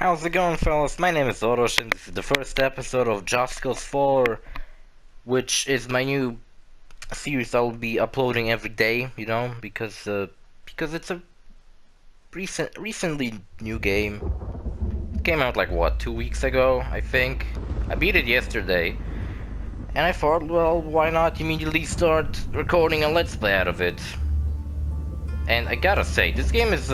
How's it going, fellas? My name is OrosZ, and this is the first episode of Just Cause 4, which is my new series I'll be uploading every day, because it's a recently new game. It came out like, what, 2 weeks ago, I think? I beat it yesterday, and I thought, well, why not immediately start recording a Let's Play out of it? And I gotta say, this game is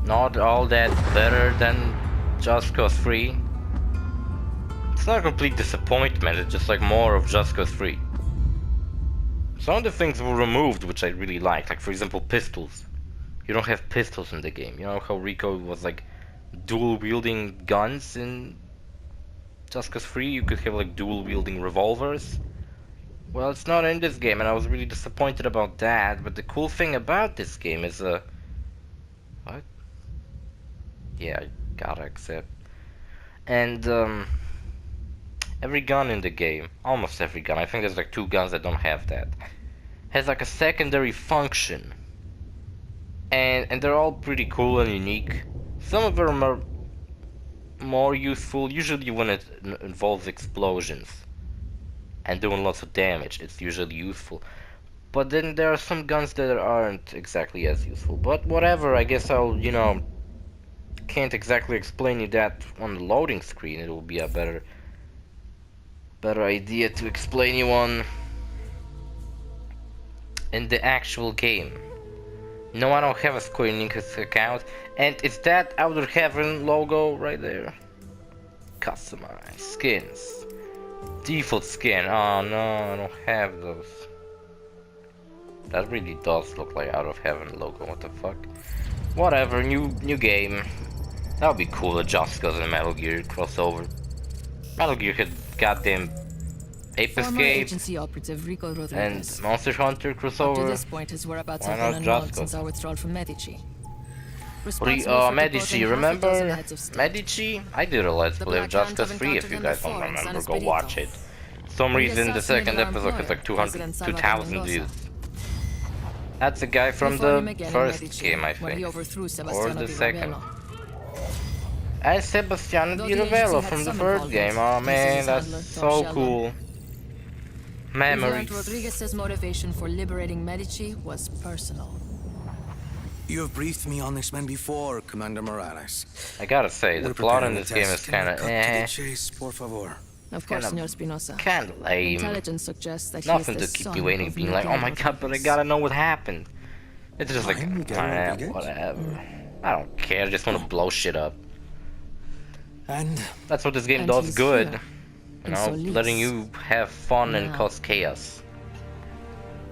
not all that better than Just Cause 3. It's not a complete disappointment, it's just like more of Just Cause 3. Some of the things were removed which I really like for example pistols. You don't have pistols in the game. You know how Rico was like dual wielding guns in Just Cause 3? You could have like dual wielding revolvers. Well, it's not in this game and I was really disappointed about that, but the cool thing about this game is what? Yeah, I gotta accept. And every gun in the game, almost every gun, I think there's like 2 guns that don't have that, has like a secondary function. And they're all pretty cool and unique. Some of them are more useful, usually when it involves explosions and doing lots of damage, it's usually useful. But then there are some guns that aren't exactly as useful. But whatever, I guess I'll, can't exactly explain you that on the loading screen. It will be a better idea to explain you on in the actual game. No, I don't have a Square Enix account, and it's that Outer Heaven logo right there. Customize skins, default skin. Oh no, I don't have those. That really does look like Out of Heaven logo. What the fuck? Whatever. New game. That would be cool, a Just Cause and Metal Gear crossover. Metal Gear had goddamn Ape Escape and Monster Hunter crossover. To this point, his whereabouts Why have not been Just unknown Cause? since our withdrawal from Medici. Medici, remember Medici? I did a Let's Play of Just Cause 3, if you guys don't remember, go watch it. For some reason the second episode has like 2,000 views. That's a guy from the first game, I think. Or the second. As Sebastiano Di Ravello from the first game. Oh man, that's so cool. Memories. Rodriguez's motivation for liberating Medici was personal. You have briefed me on this man before, Commander Morales. I gotta say, the plot in this game is kinda Of course, Senor Spinoza. kinda lame. Intelligence suggests that Nothing he to is the keep son you waiting, of being like, oh my Miguel god, but I gotta know what happened. It's just like, Rodriguez. whatever. I don't care, I just wanna blow shit up. And That's what this game And does he's good. here. You know, Solis. letting you have fun and Now. cause chaos.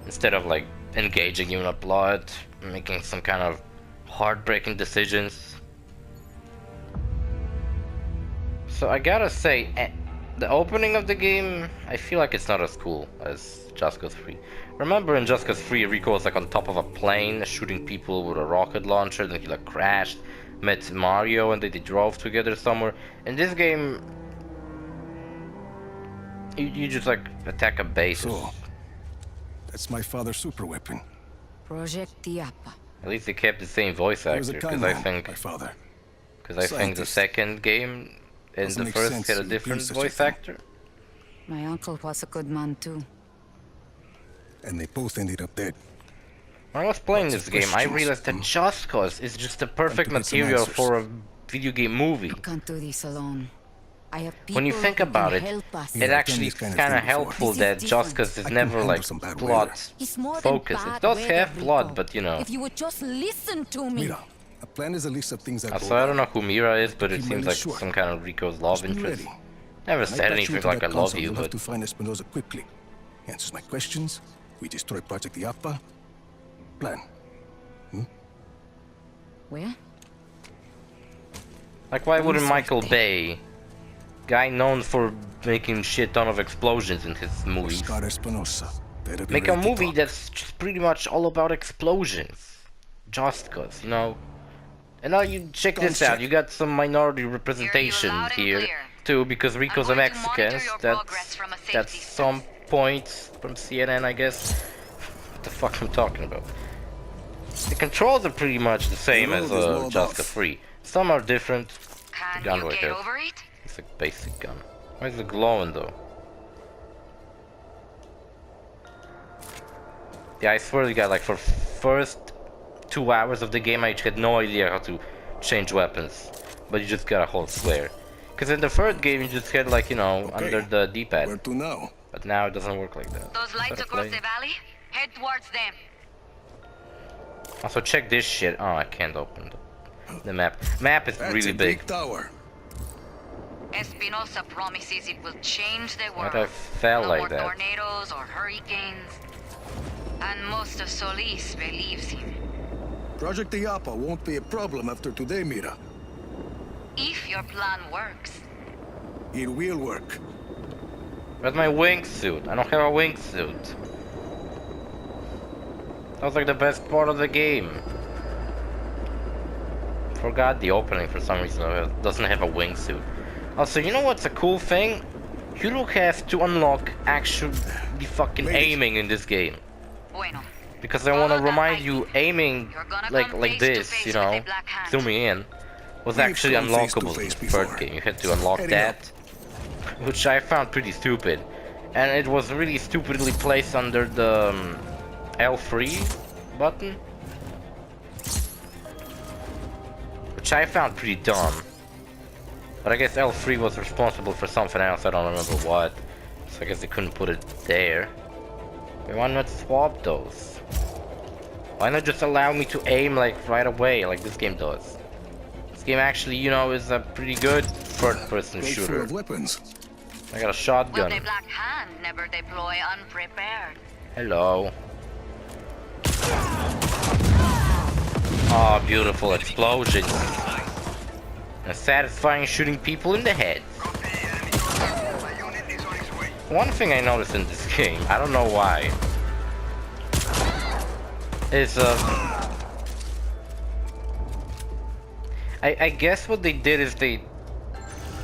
Instead of like engaging you in a plot, making some kind of heartbreaking decisions. So I gotta say, the opening of the game, I feel like it's not as cool as Just Cause 3. Remember in Just Cause 3, Rico was like on top of a plane shooting people with a rocket launcher, then he like crashed, met Mario, and they drove together somewhere. In this game, you just like attack a base. so, that's my father's super weapon. Project Diapa. At least they kept the same voice He was actor, a kind because I man, think my father. the Scientist. second game and Doesn't the make first sense had a to different abuse such a voice thing. actor. My uncle was a good man too. And they both ended up dead. When I was playing Lots this of game, I questions. realized that Just Cause is just the perfect to get some material answers. for a video game movie. I can't do this alone. I have people When you think who can about it, help us. Yeah, it I've actually done this is kind of kind of thing before. helpful This is that Just different. Cause is I can never handle like some bad plot It's more focused. than It does bad have weather, plot, Rico. but you know. If you would just listen to me. Mira, a plan is a list of things that So I don't know who Mira is, but it Keep seems my like short. some kind of Rico's love Be interest. ready. Never When I said patch you anything into like I that love console, you, you'll have but to find Espinosa quickly. Answers my questions. We destroy Project Diapa. Plan. Where? like why wouldn't Michael Bay, guy known for making shit ton of explosions in his movies, Oscar Espinosa. Better be make a ready to movie talk. that's just pretty much all about explosions? Just Cause, you know. And now you check this out, you got some minority representation loud and here clear. too, because Rico's a going to monitor Mexican. your progress from a safety That's some points from CNN, I guess. What the fuck I'm talking about? The controls are pretty much the same The as road is walled Just off. 3. Some are different. Can gun you right get here. over it? It's a basic gun. Why is it glowing though? Yeah, I swear to God, like for first 2 hours of the game I had no idea how to change weapons. But you just gotta hold square. Because in the first game you just had like, you know, Okay. under the D-pad. Where to now? But now it doesn't work like that. Those lights Better across play. the valley? Head towards them. Also check this shit. Oh, I can't open the map. Map is That's really a big. big tower. Espinosa promises it will change the world. Why'd I fell no like more that? tornadoes or hurricanes. And most of Solis believes him. Project Iapa won't be a problem after today, Mira. If your plan works. It will work. Where's my wingsuit? I don't have a wingsuit. That was like the best part of the game. Forgot the opening for some reason. It doesn't have a wingsuit. Also, you know what's a cool thing? You don't have to unlock actually fucking Maybe. aiming in this game. Bueno. Because I want to Follow that remind light. you, aiming You're gonna like come face to this, face you with know, a black hand. zooming in, was We've actually come face to unlockable in face the third before. game. You had to unlock Heading that, which I found pretty stupid. And it was really stupidly placed under the L3 button, which I found pretty dumb. But I guess L3 was responsible for something else, I don't remember what. So I guess they couldn't put it there. Why not swap those? Why not just allow me to aim like right away, like this game does? This game actually, you know, is a pretty good third-person Plate full shooter. of weapons. I got a Will shotgun. the Black Hand never deploy unprepared? Hello. Oh, beautiful explosions. And satisfying shooting people in the head. One thing I noticed in this game, I don't know why, is I guess what they did is they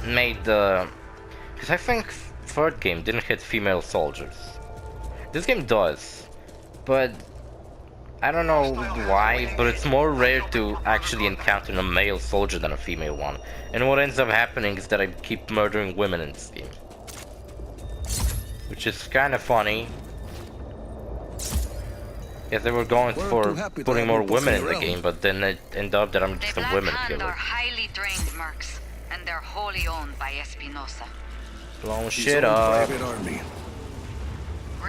made the, because I think third game didn't hit female soldiers. This game does, but I don't know why, but it's more rare to actually encounter a male soldier than a female one. And what ends up happening is that I keep murdering women in this game, which is kind of funny. Yes, they were going We're for too happy to putting have more you women in pussy the around. game, but then it ended up that I'm The just a Black women Hand are killer. highly trained mercs, and they're wholly owned by Espinosa. Blowing His shit own up. private army.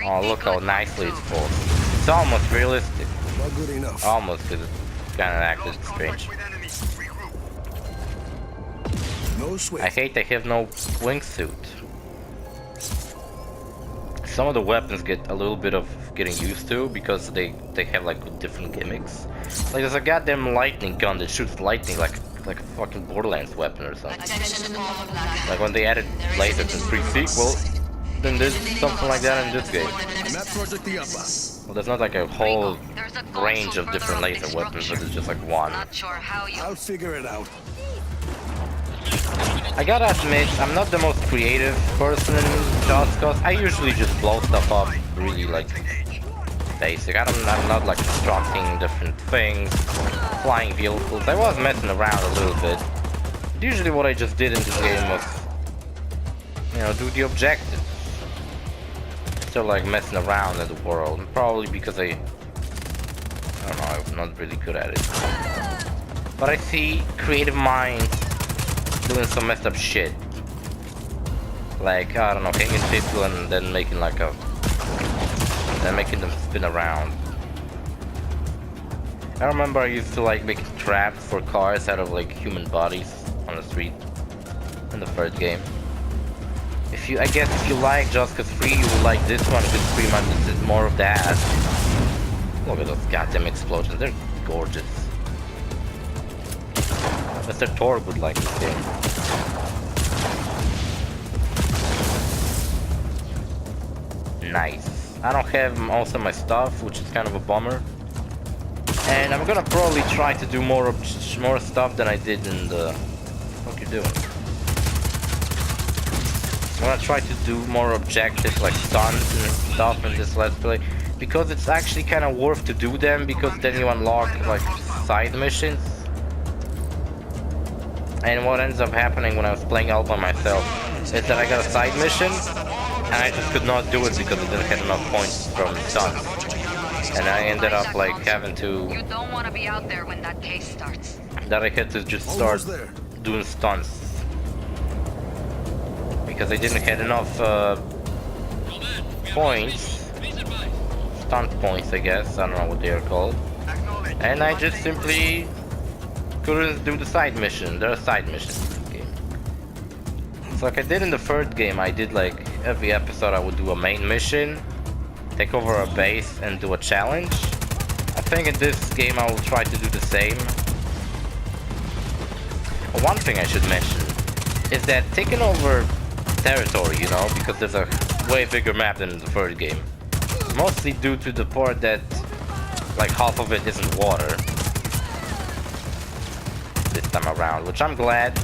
Oh, look how nicely it's pulled. It's almost realistic. Not good enough. Almost, because it's kind of acted strange. No sweat. I hate I have no wingsuit. Some of the weapons get a little bit of getting used to because they have like different gimmicks. Like there's a goddamn lightning gun that shoots lightning like a fucking Borderlands weapon or something. Like when they added lasers in pre-sequel, then there's something like that in this game. I'm at Project Iapa. Well, there's not like a whole There's a console range of further different up laser the weapons, but structure. it's just like one. Not sure how you. I'll figure it out. I gotta admit, I'm not the most creative person in Just Cause. I usually just blow stuff up really like basic. I'm not like constructing different things, flying vehicles. I was messing around a little bit. But usually what I just did in this game was, you know, do the objectives. Still like messing around in the world. Probably because I don't know, I'm not really good at it. But I see creative minds doing some messed up shit. Like, I don't know, hanging people and then making like a... then making them spin around. I remember I used to like make traps for cars out of like human bodies on the street in the first game. I guess if you like Just Cause 3, you will like this one because pretty much it's more of that. Look at those goddamn explosions, they're gorgeous. Mr. Torg would like this game. Nice. I don't have most of my stuff, which is kind of a bummer. And I'm gonna probably try to do more stuff than I did in the... What you doing? I'm gonna try to do more objectives like stunts and stuff in this Let's Play. because it's actually kind of worth to do them, because then you unlock like side missions. And what ends up happening when I was playing all by myself is that I got a side mission and I just could not do it because I didn't have enough points from stunts. And I ended up like having to... You don't want to be out there when that case starts. That I had to just start doing stunts. Because I didn't have enough points. Stunt points, I guess. I don't know what they are called. And I just simply couldn't do the side mission. There are side missions in this game. So like I did in the first game, I did like every episode I would do a main mission, take over a base and do a challenge. I think in this game I will try to do the same. One thing I should mention is that taking over territory, you know, because there's a way bigger map than in the first game. Mostly due to the part that like half of it isn't water this time around, which I'm glad.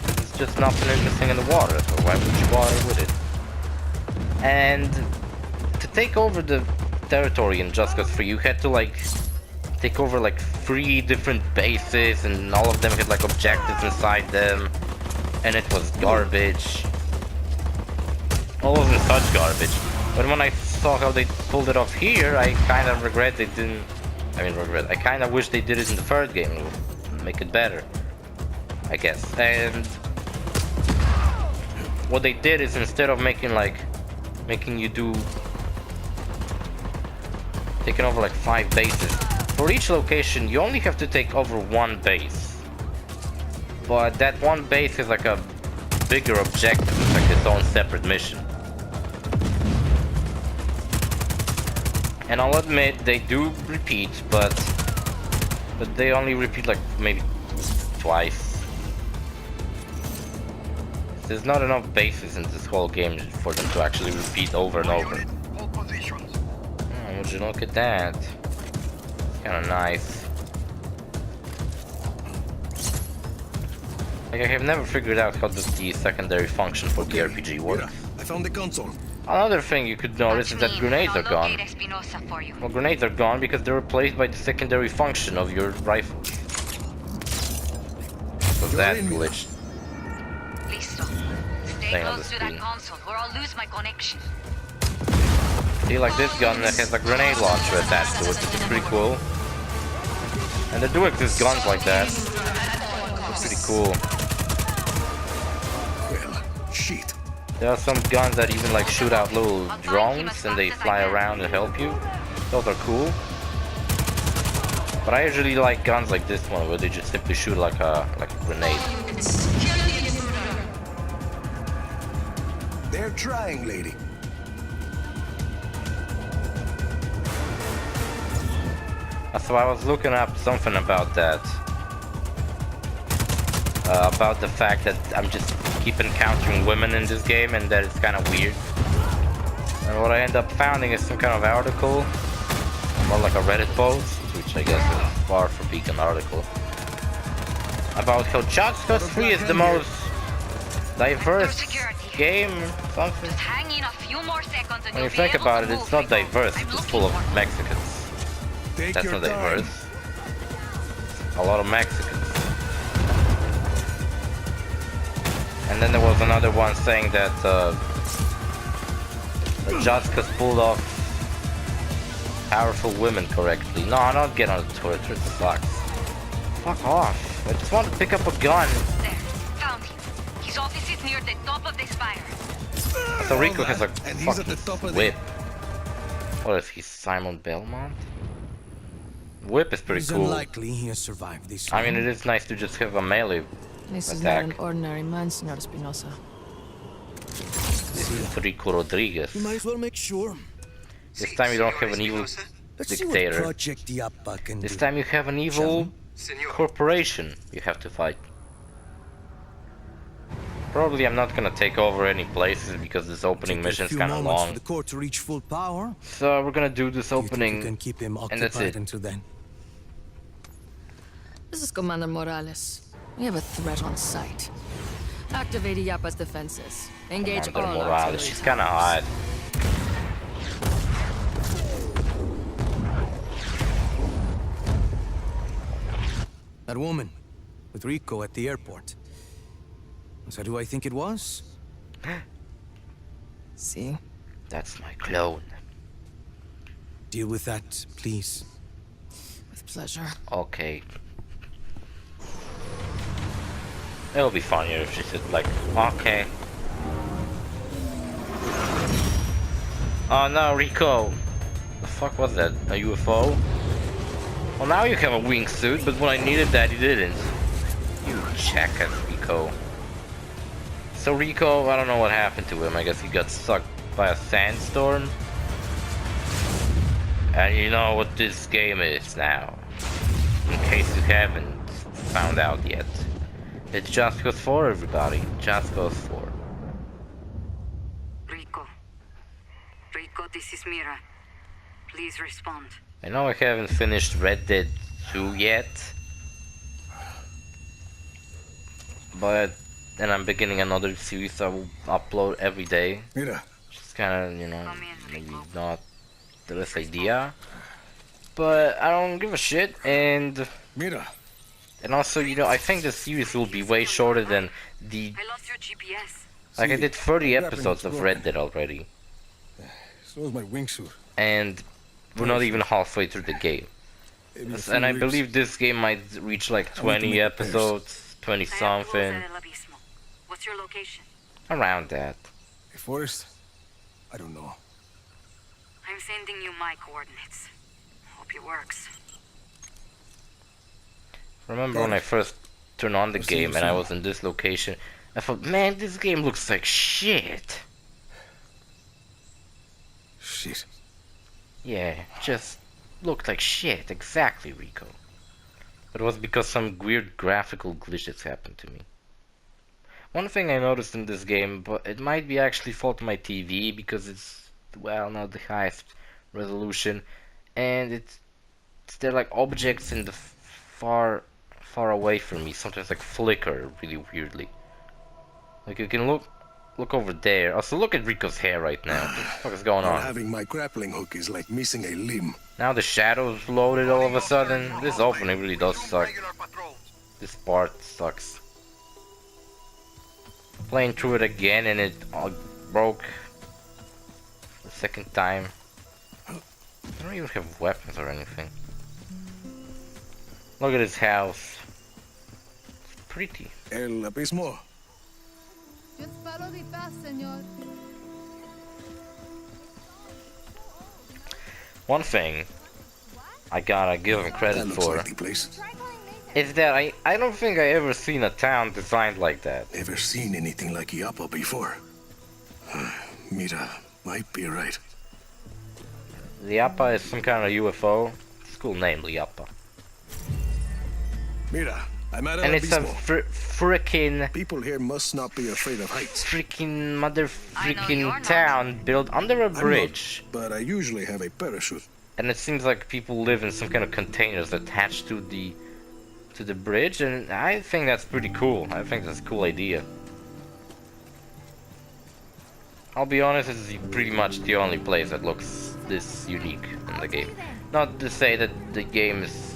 It's just nothing interesting in the water, so why would you bother with it? And to take over the territory in Just Cause 3, you had to like take over like 3 different bases, and all of them had like objectives inside them, and it was garbage. All of them such garbage. But when I saw how they pulled it off here, I kind of regret they didn't. I kind of wish they did it in the first game. It would make it better, I guess. And what they did is, instead of making you do taking over like 5 bases, for each location you only have to take over 1 base. But that 1 base is like a bigger objective, it's like its own separate mission. And I'll admit they do repeat, but they only repeat like maybe twice. There's not enough bases in this whole game for them to actually repeat over and over. Oh, would you look at that? It's kind of nice. Like, I have never figured out how the secondary function for the RPG works. I found the console. Another thing you could notice is that grenades are gone. Well, grenades are gone because they're replaced by the secondary function of your rifle. So that's glitched. Stay close to that console or I'll lose my connection. See, like this gun that has a grenade launcher attached to it, which is pretty cool. And there do exist guns like that. It's pretty cool. Well, shit. There are some guns that even like shoot out little drones and they fly around and help you. Those are cool. But I usually like guns like this one where they just simply shoot like a grenade. They're trying, lady. So I was looking up something about that. About the fact that I'm just keep encountering women in this game, and that it's kind of weird. And what I end up finding is some kind of article, more like a Reddit post, which I guess is far from being an article, about how Just Cause 3 is the most diverse game, something. When you think about it, it's not diverse, it's just full of Mexicans. That's not diverse. A lot of Mexicans. And then there was another one saying that Just Cause pulled off powerful women correctly. No, I'm not getting on the Twitter, it sucks. Fuck off. I just want to pick up a gun. There, found him. His office is near the top of the spire. So Rico has a And he's at the top fucking of whip. What is he, Simon Belmont? Whip is pretty cool. Unlikely he has survived this. I mean, it is nice to just have a melee This is attack. not an ordinary man, Senor Espinosa. This is Rico Rodriguez. You might as well make sure. This time you don't have an evil Let's see what dictator. Project Diapa can This do. time you have an evil corporation you have to fight. Probably I'm not gonna take over any places because this opening mission is kind of long. For the court to reach full power. So we're gonna do this You think opening, you can keep him and that's occupied it. until then. This is Commander Morales. We have a threat on sight. Activate Yapa's defenses. Engage Commander all Morales, artillery she's kinda towers. hot. That woman with Rico at the airport. Was that who I think it was? See? That's my clone. Deal with that, please. With pleasure. Okay. It'll be funnier if she said like, okay. Oh no, Rico! The fuck was that? A UFO? Well, now you have a wingsuit, but when I needed that, you didn't. You jackass, Rico. So Rico, I don't know what happened to him. I guess he got sucked by a sandstorm. And you know what this game is now. In case you haven't found out yet. It just goes for everybody. Just goes for. Rico. Rico, this is Mira. Please respond. I know I haven't finished Red Dead 2 yet. But then I'm beginning another series I will upload every day. Mira. Just kinda, you know, maybe not the best idea. But I don't give a shit, and Mira. also, you know, I think the series will be way shorter than the... I lost your GPS. Like, I did 30 grappling episodes of hook's Red Dead already. So is my wingsuit. And we're not even halfway through the game. Maybe a And I few believe this game might reach like I want to 20 make repairs. episodes, 20 something, What's your location? around that. weeks. A forest? I don't know. I'm sending you my coordinates. Hope it works. Remember when I first turned on the I'll see you game and I soon. was in this location, I thought, man, this game looks like shit. Shit. Yeah, just looked like shit, exactly, Rico. But it was because some weird graphical glitches happened to me. One thing I noticed in this game, but it might be actually fault of my TV because it's, well, not the highest resolution, and it's there like objects in the far away from me sometimes like flicker really weirdly. Like you can look over there. Also look at Rico's hair right now. What the fuck is going Not on? having my grappling hook is like missing a limb. Now the shadows loaded all of a sudden. This opening really does suck. This part sucks. Playing through it again and it all broke the second time. I don't even have weapons or anything. Look at his house. It's pretty. El abismo. Just follow the path, senor. One thing I gotta give him That credit looks for like the place. is that I don't think I ever seen a town designed like that. Never seen anything like Iapa before. Mira might be right. Liapa is some kind of UFO. It's a cool name, Liapa. Mira, I'm at El And it's a Abismo. frickin' People here must not be afraid of heights. freaking mother I know freaking you're not. town built under a I'm not, bridge. but I usually have a parachute. And it seems like people live in some kind of containers attached to the bridge, and I think that's pretty cool. I think that's a cool idea. I'll be honest, this is pretty much the only place that looks this unique in the game. Not to say that the game's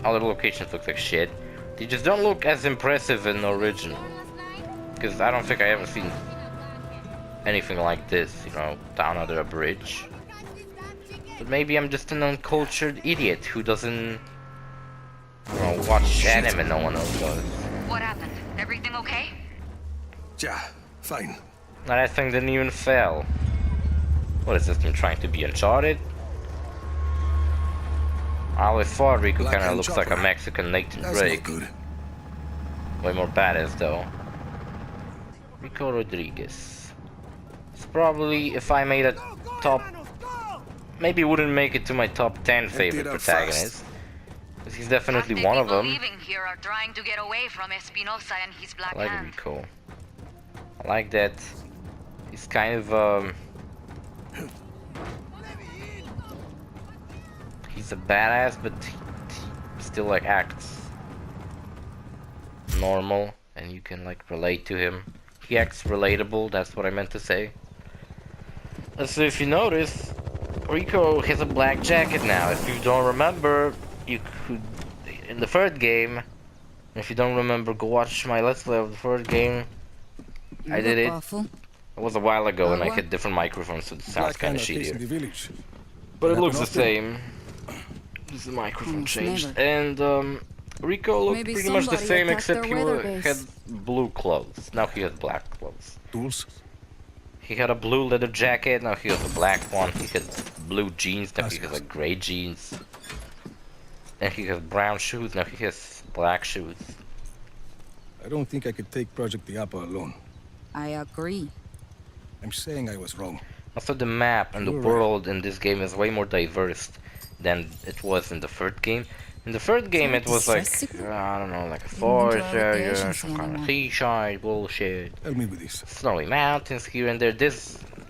other locations look like shit. They just don't look as impressive and original. Because I don't think I ever seen anything like this, you know, down under a bridge. But maybe I'm just an uncultured idiot who doesn't, you know, watch anime no one else does. What happened? Everything okay? Yeah, fine. And that thing didn't even fail. What is this thing trying to be Uncharted? I always thought Rico Black kinda and looks like a chopper. Mexican Nathan That's Drake. not good. Way more badass though. Rico Rodriguez. It's probably, if I made a top... Maybe wouldn't make it to my top 10 favorite it up protagonists. Because he's definitely The one of people them. living here are trying to get away from Espinosa and his black I like hand. Rico. I like that he's kind of he's a badass, but he still like acts normal, and you can like relate to him. He acts relatable. That's what I meant to say. So if you notice, Rico has a black jacket now. If you don't remember, you could in the third game If you don't remember, go watch my Let's Play of the first game. You I did look it. awful. It was a while ago and I what? had different microphones, so it sounds Black kind Hand of are casing shittier. the village. But it That looks the happen often? same. Just the microphone Almost changed. never. And Rico looked Maybe pretty much the somebody same attacked except their he weather had base. blue clothes. Now he has black clothes. Tools? He had a blue leather jacket, now he has a black one. He had blue jeans, now he has like gray jeans. And he has brown shoes, now he has black shoes. I don't think I could take Project Diapa alone. I agree. I'm saying I was wrong. Also, the map and the You're right. world in this game is way more diverse than it was in the third game. In the third game, it was like, I don't know, like a forest area, some kind of seaside bullshit. Help me with this. Snowy mountains here and there.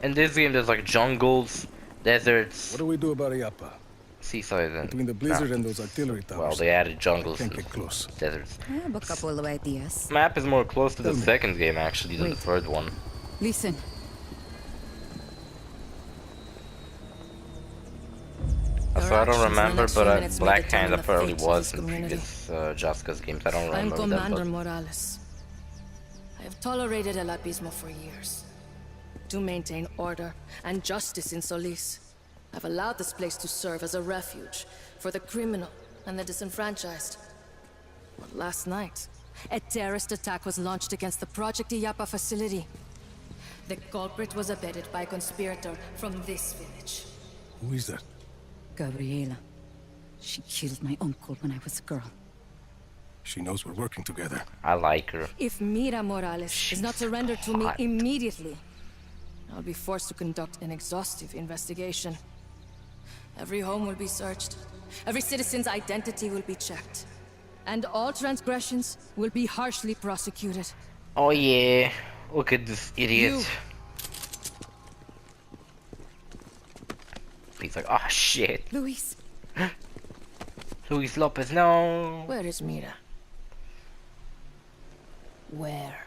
In this game, there's like jungles, deserts, What do we do about Iapa? seaside, and Between the blizzard and mountains. those artillery towers. Well, they added jungles Can't and get close. deserts. I have a couple of ideas. Map is more close to the Tell me. second game actually than the Wait. third one. Listen. So I don't actions in the remember, next but few minutes may Black determine Hand the apparently fate of was this in community. previous Jaska's games. I don't I'm remember them, Commander but Morales. I have tolerated El Abismo for years. To maintain order and justice in Solis, I've allowed this place to serve as a refuge for the criminal and the disenfranchised. But last night, a terrorist attack was launched against the Project Iapa facility. The culprit was abetted by a conspirator from this village. Who is that? Gabriela. She killed my uncle when I was a girl. She knows we're working together. I like her. If Mira Morales is not surrendered to me hot. immediately, I'll be forced to conduct an exhaustive investigation. Every home will be searched. Every citizen's identity will be checked. And all transgressions will be harshly prosecuted. Oh yeah, look at this idiot. You. He's like, oh shit. Luis. Luis Lopez, no. Where is Mira? Where?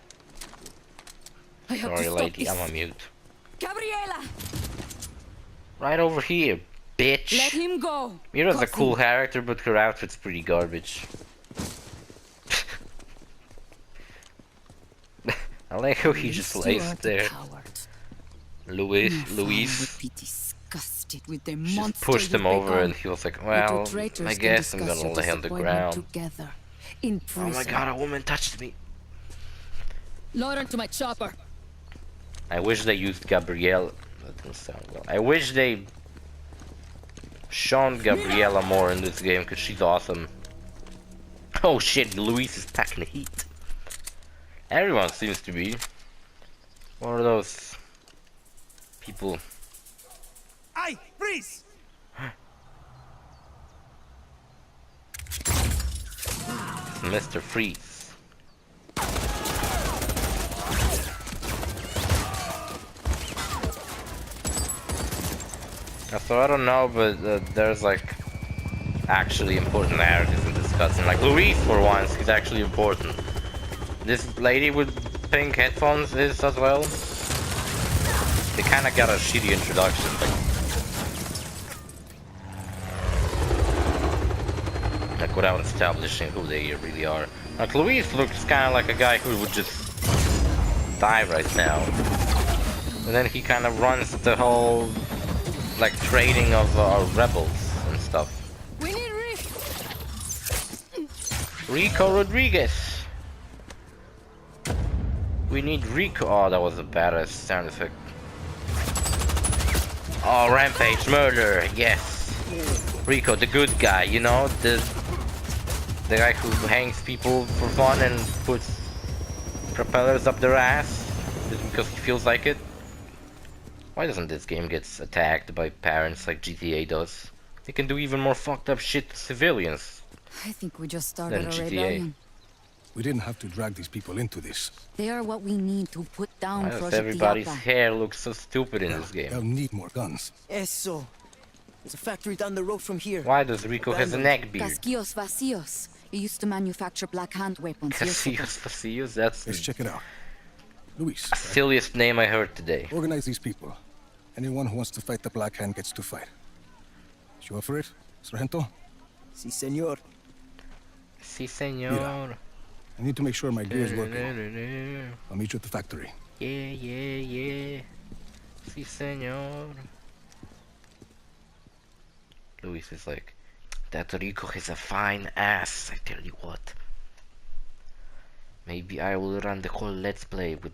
I have Sorry, to stop lady, this. I'm on mute. Gabriela! Right over here, bitch. Let him go! Mira's a Cousin. cool character, but her outfit's pretty garbage. I like how he just Luis, you lays aren't a there. coward. Luis, My father Luis. would be disgusted with the She monster just pushed you him over become. and he was like, You well, two traitors I can guess I'm discuss gonna your lay on the disappointment ground. together. In Oh prison. my god, a woman touched me. Load her to my chopper. I wish they used Gabrielle. That didn't sound well. I wish they shown Gabriella more in this game because she's awesome. Oh shit, Luis is packing the heat. Everyone seems to be. One of those people. Aye, freeze! Mr. Freeze. So I don't know, but there's like actually important areas in this cutscene. Like Luis, for once, he's actually important. This lady with pink headphones is as well. They kind of got a shitty introduction. Like without establishing who they really are. Like Luis looks kind of like a guy who would just die right now. And then he kind of runs the whole like trading of rebels and stuff. We need Rico Rodriguez. We need Rico. Oh, that was a badass sound effect. Oh, rampage murder. Yes. Rico, the good guy. You know, the guy who hangs people for fun and puts propellers up their ass just because he feels like it. Why doesn't this game get attacked by parents like GTA does? They can do even more fucked up shit to civilians. I think we just started Then a GTA. rebellion. We didn't have to drag these people into this. They are what we need to put down Why does Project everybody's Diapa. hair look so stupid in this They'll game? need more guns. Eso. There's a factory down the road from here. Why does Rico has a neck beard? Casquillos Vacíos. He used to manufacture black hand weapons. years ago. Casillas Pasillos? That's Let's the check it out. Luis, right? silliest name I heard today. Organize these people. Anyone who wants to fight the Black Hand gets to fight. Is you up for it, Sargento? Si, senor. Si, senor. I need to make sure my gear's working. Yeah, I'll meet you at the factory. yeah. Si, senor. Luis is like, that Rico has a fine ass, I tell you what. Maybe I will run the whole let's play with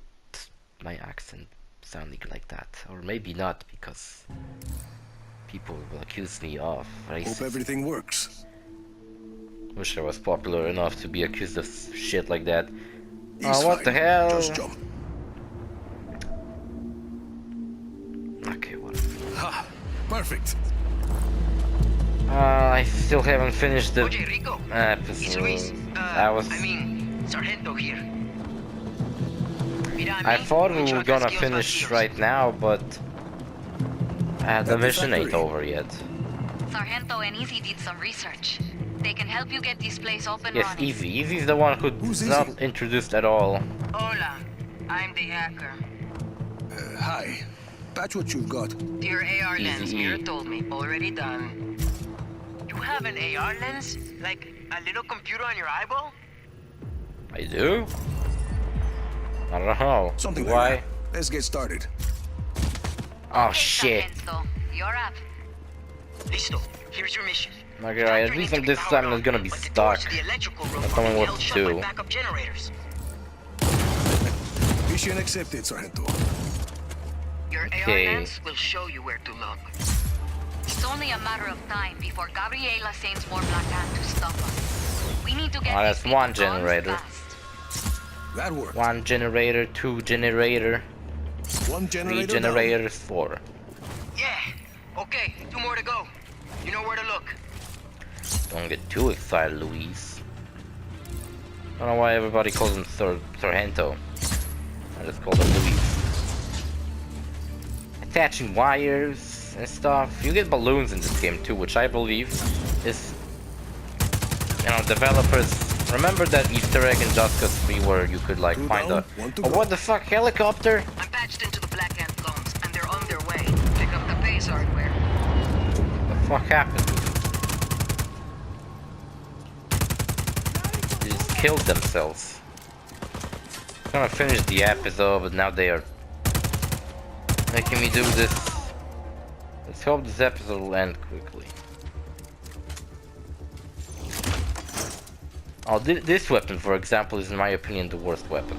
my accent sounding like that. Or maybe not, because people will accuse me of Hope racism. everything works. Wish I was popular enough to be accused of shit like that. He's What the fine. hell? Just jump. Okay, whatever. Ha! Perfect. I still haven't finished the Oye, Rico. It's episode. Luis. I mean, Sargento here. Mira, I thought we were muchas gonna gracias, finish vacíos. right now, but the At the mission ain't factory. over yet. Sargento and Easy did some research. They can help you get this place up and Yes, running. Easy. Easy's the one Who's who's not Easy? introduced at all. Hola, I'm the hacker. Hi. Patch what you've got. Your AR lens, Easy. Mira told me. Already done. You have an AR lens? Like a little computer on your eyeball? I do? I don't know. Something Why? like that. Let's get started. Oh Okay, shit. Sargento, you're up. Listo. Here's your mission. Okay, right, at Factory least needs on to be this powered time I'm on, gonna be but the doors stuck. to the electrical room Not are knowing being what held to shut by do. backup generators. Mission accepted, Sargento. Your Okay. AR lens will show you where to look. It's only a matter of time before Gabriela sends more Black Hand to stop us. We need to get that's these one people gone generator. fast. That worked. One generator, two generator, One three generator down. generators, four. Yeah. Okay, 2 more to go. You know where to look. Don't get too excited, Luis. I don't know why everybody calls him Sargento. I just call him Luis. Attaching wires and stuff. You get balloons in this game too, which I believe is, developers. Remember that Easter egg in Just Cause 3 where you could like Two find down, a one to oh, go. what the fuck, helicopter? I'm patched into the Black Hand clones, and they're on their way. Pick up the base hardware. The fuck happened? They just killed themselves. I'm gonna finish the episode, but now they are making me do this. Let's hope this episode will end quickly. Oh, this weapon, for example, is in my opinion the worst weapon.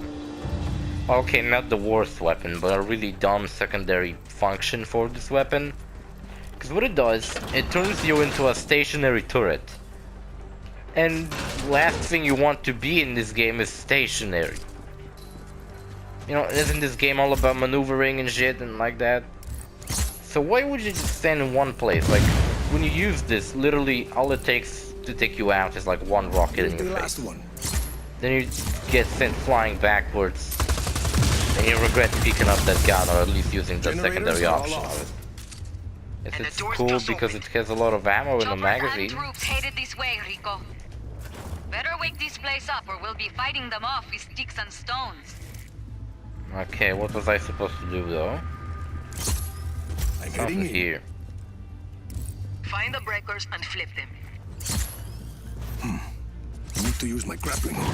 Okay, not the worst weapon, but a really dumb secondary function for this weapon. Because what it does, it turns you into a stationary turret. And last thing you want to be in this game is stationary. Isn't this game all about maneuvering and shit and like that? So why would you just stand in one place? Like, when you use this, literally all it takes to take you out is like one rocket Here's in the your last face. one. Then you get sent flying backwards. And you regret picking up that gun, or at least using the Generators secondary are all option off. of it. Yes, And the it's door's cool just because it opened. has a lot of ammo in the Choppers magazine. and troops headed this way, Rico. Better wake this place up or we'll be fighting them off with sticks and stones. Okay, what was I supposed to do though? I'm heading Something in. here. Find the breakers and flip them. I need to use my grappling hook.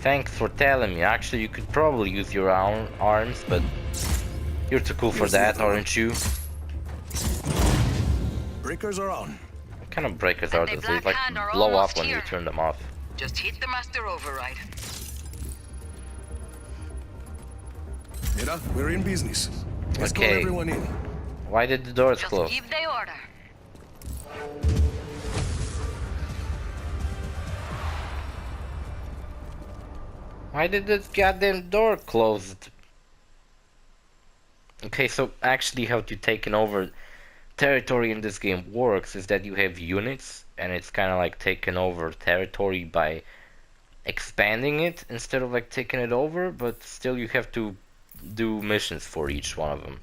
Thanks for telling me. Actually, you could probably use your arms, but you're too cool for Here's the that, other one. aren't you? Breakers are on. What kind of breakers And are the those? They Black like Hand are blow up almost when you here. turn them off. Just hit the master override. Mira, we're in business. Let's call Okay. everyone in. Why did the doors Just close? give the order. Why did this goddamn door close? Okay, so actually how to taking over territory in this game works is that you have units, and it's kind of like taking over territory by expanding it instead of like taking it over, but still you have to do missions for each one of them.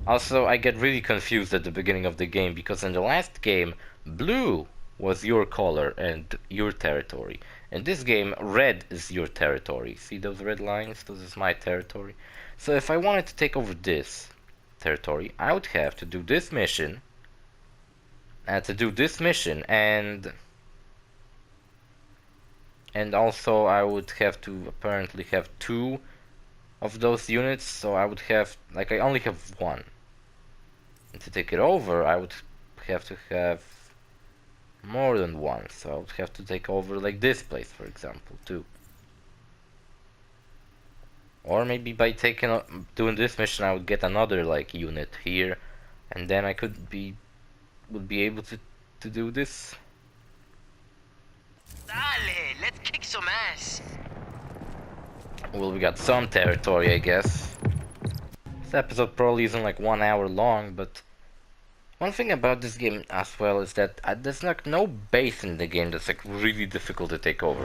Also, I get really confused at the beginning of the game because in the last game, blue was your color and your territory. In this game, red is your territory. See those red lines? This is my territory. So if I wanted to take over this territory, I would have to do this mission, and and also I would have to apparently have 2 of those units, so I would have, like, I only have 1. And to take it over, I would have to have more than 1, so I would have to take over, like, this place, for example, too. Or maybe by doing this mission, I would get another, like, unit here, and then I would be able to do this. Dale, let's kick some ass. Well, we got some territory, I guess. This episode probably isn't like 1 hour long, but one thing about this game as well is that there's like no base in the game that's like really difficult to take over.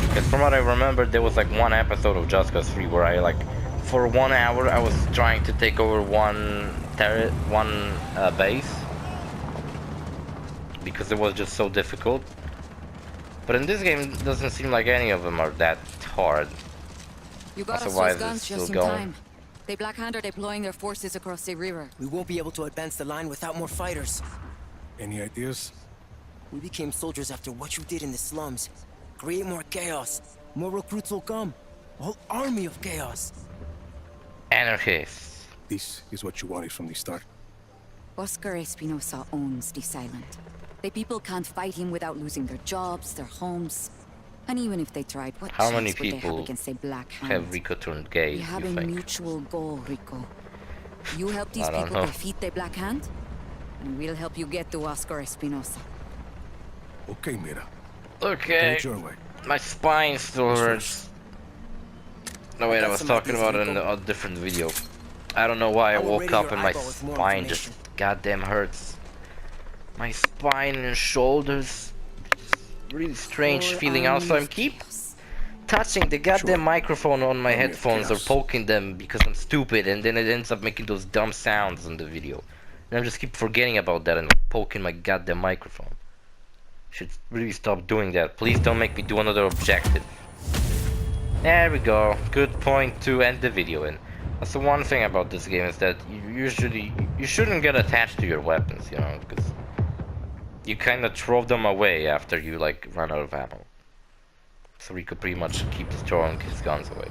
Because from what I remember, there was like one episode of Just Cause 3 where I like, for 1 hour I was trying to take over one base. Because it was just so difficult. But in this game, it doesn't seem like any of them are that hard. You got us Otherwise, those guns it's just still in going. time. The Black Hand are deploying their forces across the river. We won't be able to advance the line without more fighters. Any ideas? We became soldiers after what you did in the slums. Create more chaos. More recruits will come. A whole army of chaos. Anarchists. This is what you wanted from the start. Oscar Espinosa owns the Silent. The people can't fight him without losing their jobs, their homes. And even if they tried, what How chance many would they have people against a Black Hand? have Rico turned gay, We you have a think? mutual goal, Rico. You help these I don't people know. defeat the Black Hand, and we'll help you get to Oscar Espinosa. Okay, Mira. Okay, It's your way. my spine still hurts. No wait, I got was some talking ideas, about it in Rico. a different video. I don't know why I I will woke radio up your and my eyeball with more spine just information. goddamn hurts. My spine and shoulders. Really strange Whole feeling. Also, army I'm of keep chaos. touching the goddamn Sure. microphone on my Army of headphones or chaos. poking them because I'm stupid, and then it ends up making those dumb sounds in the video. And I just keep forgetting about that and poking my goddamn microphone. Should really stop doing that. Please don't make me do another objective. There we go. Good point to end the video in. That's the one thing about this game, is that you shouldn't get attached to your weapons, you know, because you kind of throw them away after you like run out of ammo. So Rico pretty much keeps throwing his guns away.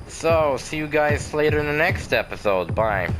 So, see you guys later in the next episode. Bye.